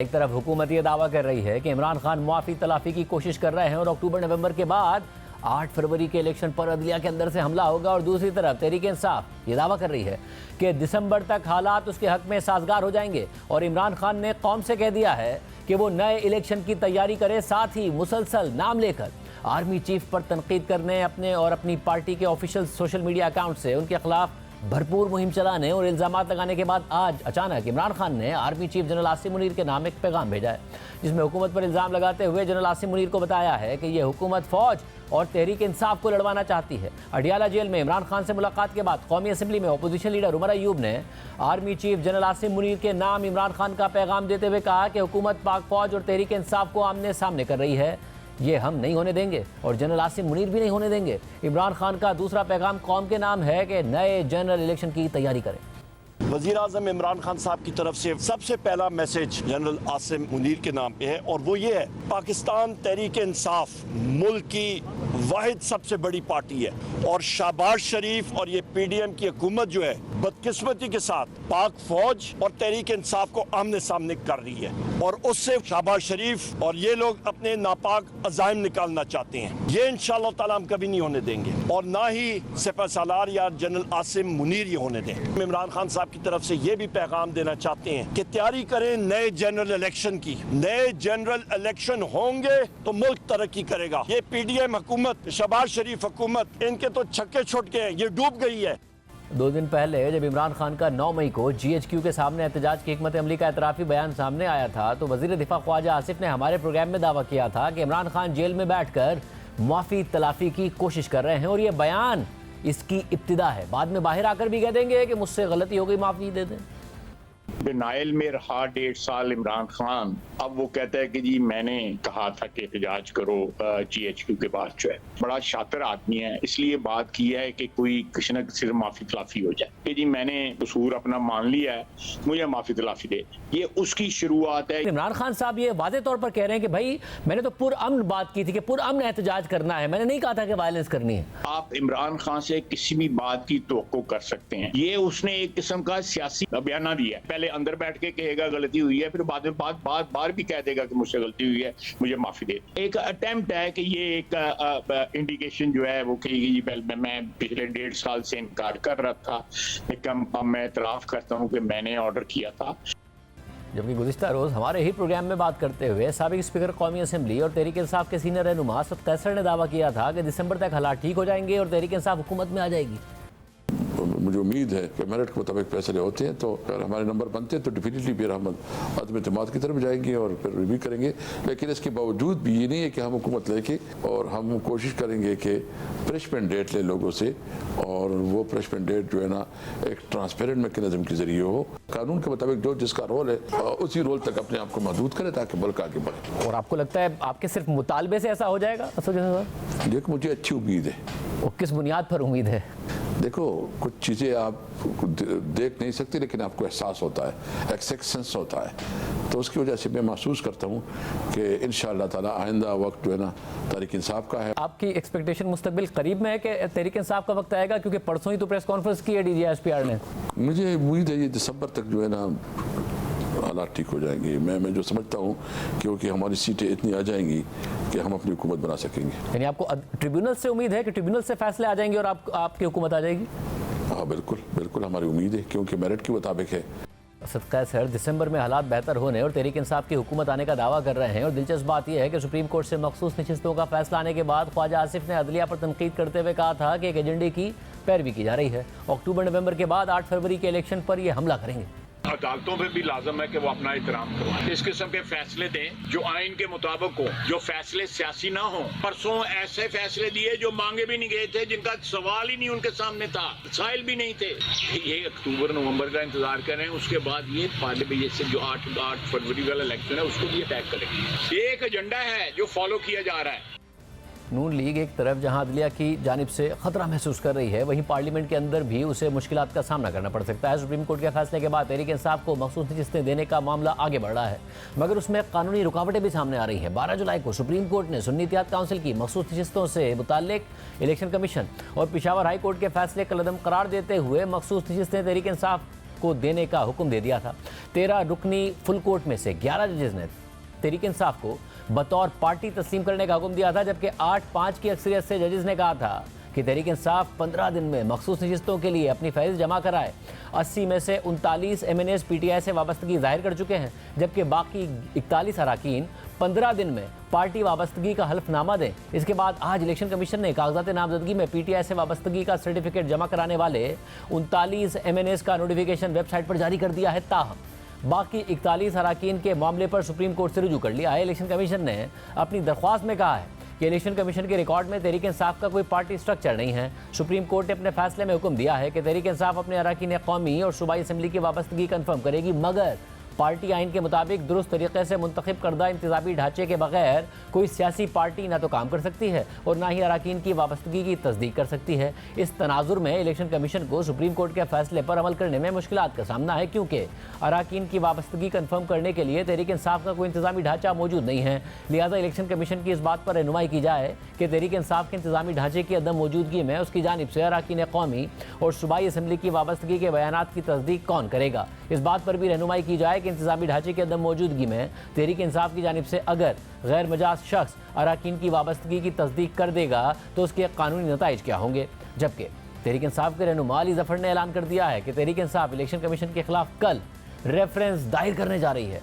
एक तरफ हुकूमत ये दावा कर रही है कि इमरान खान मुआफ़ी तलाफ़ी की कोशिश कर रहे हैं और अक्टूबर नवंबर के बाद 8 फरवरी के इलेक्शन पर अदलिया के अंदर से हमला होगा, और दूसरी तरफ तहरीक इंसाफ ये दावा कर रही है कि दिसंबर तक हालात उसके हक में साजगार हो जाएंगे और इमरान खान ने कौम से कह दिया है कि वो नए इलेक्शन की तैयारी करे, साथ ही मुसलसल नाम लेकर आर्मी चीफ पर तनकीद करने अपने और अपनी पार्टी के ऑफिशियल सोशल मीडिया अकाउंट से उनके खिलाफ भरपूर मुहिम चलाने और इल्ज़ामात लगाने के बाद आज अचानक इमरान खान ने army chief general Asim Munir के नाम एक पैगाम भेजा है, जिसमें हुकूमत पर इल्ज़ाम लगाते हुए जनरल आसिम मुनीर को बताया है कि यह हुकूमत फ़ौज और तहरीक इंसाफ को लड़वाना चाहती है। अडियाला जेल में इमरान खान से मुलाकात के बाद कौमी असम्बली में अपोजिशन लीडर उमर अयूब ने army chief general Asim Munir के नाम इमरान खान का पैगाम देते हुए कहा कि हुकूमत पाक फ़ौज और तहरीक इंसाफ को आमने सामने कर रही है, ये हम नहीं होने देंगे और जनरल आसिम मुनीर भी नहीं होने देंगे। इमरान खान का दूसरा पैगाम कौम के नाम है कि नए जनरल इलेक्शन की तैयारी करें। वज़ीर आज़म इमरान खान साहब की तरफ से सबसे पहला मैसेज जनरल आसिम मुनीर के नाम पे है, और वो ये है, पाकिस्तान तहरीक इंसाफ मुल्क की वाहिद सबसे बड़ी पार्टी है और शहबाज शरीफ और ये PDM की हुकूमत जो है बदकिस्मती के साथ पाक फौज और तहरीक इंसाफ को आमने सामने कर रही है, और उससे शहबाज शरीफ और ये लोग अपने नापाक अज़ाइम निकालना चाहते हैं। ये इंशाअल्लाह ताला हम कभी नहीं होने देंगे और ना ही सिपह सालार या जनरल आसिम मुनीर ये होने दें। इमरान खान साहब की तरफ से ये भी पैगाम देना चाहते हैं कि तैयारी करें नए जनरल इलेक्शन की। नए जनरल इलेक्शन होंगे तो मुल्क तरक्की करेगा। ये PDM हुकूमत, शहबाज शरीफ हुकूमत, इनके तो छक्के छुट गए, ये डूब गई है। 2 दिन पहले जब इमरान खान का 9 मई को GHQ के सामने एहतजाज की हिकमत अमली का एतराफ़ी बयान सामने आया था, तो वज़ीर दिफा ख्वाजा आसिफ ने हमारे प्रोग्राम में दावा किया था कि इमरान खान जेल में बैठकर मुआफ़ी तलाफ़ी की कोशिश कर रहे हैं और ये बयान इसकी इब्तिदा है। बाद में बाहर आकर भी कह देंगे कि मुझसे गलती हो गई, माफ़ी दे दें। डिनाइल में रहा 1.5 साल इमरान खान। अब वो कहता है कि जी मैंने कहा था कि एहतजाज करो GHQ के बाद जो है। बड़ा शातिर आदमी है, इसलिए बात की है कि कोई किसी न किसी माफी तलाफी हो जाए कि जी मैंने कसूर अपना मान लिया है, मुझे माफी तलाफी दे। ये उसकी शुरुआत है। इमरान खान साहब ये वाज़े तौर पर कह रहे हैं कि भाई मैंने तो पुरअमन बात की थी कि पुरअमन एहतजाज करना है, मैंने नहीं कहा था कि वायलेंस करनी है। आप इमरान खान से किसी भी बात की तवक्को कर सकते हैं। ये उसने एक किस्म का सियासी बयाना दिया है। पहले अंदर बैठ के कहेगा गलती हुई है, फिर बाद में बार भी कह देगा कि मुझसे गलती हुई है, मुझे माफी दे। एक अटेम्प्ट है कि ये एक इंडिकेशन जो है वो कहेगी जी मैं पिछले 1.5 साल से इनकार कर रहा था, लेकिन अब मैं इतराफ करता हूँ कि मैंने ऑर्डर किया था। जबकि गुज़िश्ता रोज़ हमारे ही प्रोग्राम में बात करते हुए साबिक स्पीकर कौमी असम्बली और तहरीक इंसाफ के सीनियर रहनुमा असद कैसर ने दावा किया था कि दिसंबर तक हालात ठीक हो जाएंगे और तहरीक इंसाफ हुकूमत में आ जाएगी। मुझे उम्मीद है कि मेरिट के मुताबिक फैसले होते हैं तो अगर हमारे नंबर बनते हैं तो डेफिनेटली फिर हम अदम एतमाद की तरफ जाएंगे और फिर रिव्यू करेंगे। लेकिन इसके बावजूद भी ये नहीं है कि हम हुकूमत लेके, और हम कोशिश करेंगे कि फ्रेश मैंडेट ले लोगों से, और वो फ्रेश मैंडेट जो है ना एक ट्रांसपेरेंट मैकेनिज्म के जरिए हो। कानून के मुताबिक जो जिसका रोल है उसी रोल तक अपने आप को महदूद करे ताकि मुल्क आगे बढ़े। और आपको लगता है आपके सिर्फ मुतालबे से ऐसा हो जाएगा? देखो मुझे अच्छी उम्मीद है। वो किस बुनियाद पर उम्मीद है? देखो कुछ चीज़ें आप देख नहीं सकते लेकिन आपको एहसास होता है, एक्सेप्टेंस होता है, तो उसकी वजह से मैं महसूस करता हूँ कि इंशाअल्लाह ताला आइंदा वक्त जो है ना तहरीक इंसाफ का है। आपकी एक्सपेक्टेशन मुस्तकबिल करीब में है कि तहरीक इंसाफ का वक्त आएगा, क्योंकि परसों ही तो प्रेस कॉन्फ्रेंस की है DGSPR ने। मुझे उम्मीद है ये दिसंबर तक जो है ना हालात ठीक हो जाएंगे। मैं जो समझता हूँ क्योंकि हमारी सीटें इतनी आ जाएंगी कि हम अपनी हुकूमत बना सकेंगे। यानी आपको ट्रिब्यूनल से उम्मीद है कि ट्रिब्यूनल से फैसले आ जाएंगे और आपकी हुकूमत आ जाएगी? हाँ बिल्कुल हमारी उम्मीद है, क्योंकि मेरिट के मुताबिक है। असद कैसर दिसंबर में हालात बेहतर होने और तहरीक इंसाफ की हुकूमत आने का दावा कर रहे हैं, और दिलचस्प बात यह है कि सुप्रीम कोर्ट से मखसूस नशिस्तों का फैसला आने के बाद ख्वाजा आसिफ ने अदलिया पर तनकीद करते हुए कहा था कि एक एजेंडे की पैरवी की जा रही है। अक्टूबर नवंबर के बाद 8 फरवरी के इलेक्शन पर यह हमला करेंगे। अदालतों पे भी लाजम है कि वो अपना एहतराम करवाएं, इस किस्म के फैसले दें जो आइन के मुताबिक हो, जो फैसले सियासी ना हो। परसों ऐसे फैसले दिए जो मांगे भी नहीं गए थे, जिनका सवाल ही नहीं उनके सामने था, साइल भी नहीं थे। ये अक्टूबर नवंबर का इंतजार कर रहे हैं, उसके बाद ये पार्लियामेंट से जो 8 फरवरी वाला इलेक्शन है उसको भी अटैक करेंगे। ये एक एजेंडा है जो फॉलो किया जा रहा है। नून लीग एक तरफ जहां अदलिया की जानिब से खतरा महसूस कर रही है, वहीं पार्लियामेंट के अंदर भी उसे मुश्किलात का सामना करना पड़ सकता है। सुप्रीम कोर्ट के फैसले के बाद तहरीक इंसाफ को मखसूस नशिस्तें देने का मामला आगे बढ़ रहा है, मगर उसमें कानूनी रुकावटें भी सामने आ रही हैं। 12 जुलाई को सुप्रीम कोर्ट ने सुन्नी इत्तेहाद काउंसिल की मखसूस नशिस्तों से मुताल्लिक इलेक्शन कमीशन और पेशावर हाई कोर्ट के फैसले कलअदम करार देते हुए मखसूस नशिस्तें तहरीक इंसाफ को देने का हुक्म दे दिया था। 13 रुकनी फुल कोर्ट में से 11 जजेस ने तहरीक इंसाफ को बतौर पार्टी तस्लीम करने का हुक्म दिया था, जबकि 8-5 की अक्सरियत से जजेस ने कहा था कि तहरीक इंसाफ 15 दिन में मखसूस नशिस्तों के लिए अपनी फहरिस्त जमा कराए। 80 में से 39 MNAs PTI से वाबस्तगी जाहिर कर चुके हैं, जबकि बाकी 41 अरकान 15 दिन में पार्टी वाबस्तगी का हल्फनामा दें। इसके बाद आज इलेक्शन कमीशन ने कागजात नामजदगी में PTI से वाबस्तगी का सर्टिफिकेट जमा कराने वाले 39 MNAs का नोटिफिकेशन वेबसाइट पर जारी कर दिया है। ताहम बाकी 41 अरकान के मामले पर सुप्रीम कोर्ट से रुजू कर लिया है। इलेक्शन कमीशन ने अपनी दरख्वास्त में कहा है कि इलेक्शन कमीशन के रिकॉर्ड में तहरीक इंसाफ का कोई पार्टी स्ट्रक्चर नहीं है। सुप्रीम कोर्ट ने अपने फैसले में हुक्म दिया है कि तहरीक इंसाफ अपने अरकान कौमी और सूबाई असम्बली की वाबस्तगी कन्फर्म करेगी, मगर पार्टी आइन के मुताबिक दुरुस्त तरीके से मुंतखब करदा इंतजामी ढांचे के बगैर कोई सियासी पार्टी ना तो काम कर सकती है और ना ही अरकान की वाबस्तगी की तस्दीक कर सकती है। इस तनाजुर में इलेक्शन कमीशन को सुप्रीम कोर्ट के फैसले पर अमल करने में मुश्किलात का सामना है, क्योंकि अरकान की वाबस्तगी कन्फर्म करने के लिए तहरीक इंसाफ का कोई इंतजामी ढांचा मौजूद नहीं है। लिहाजा इलेक्शन कमीशन की इस बात पर रहनुमाई की जाए कि तहरीक इंसाफ के इंतजामी ढांचे की अदम मौजूदगी में उसकी जानिब से अरकान कौमी और सूबाई असम्बली की वाबस्तगी के बयानात की तस्दीक कौन करेगा। इस बात पर भी रहनुमाई की जाए कि इंतजामी ढांचे की अदम मौजूदगी में तहरीक इंसाफ की जानिब से अगर गैर मजाज शख्स अरकान की वाबस्तगी की तस्दीक कर देगा तो उसके कानूनी नताइज क्या होंगे। जबकि तहरीक इंसाफ के रहनुमा अली जफर ने ऐलान कर दिया है कि तहरीक इंसाफ इलेक्शन कमीशन के खिलाफ कल रेफरेंस दायर करने जा रही है।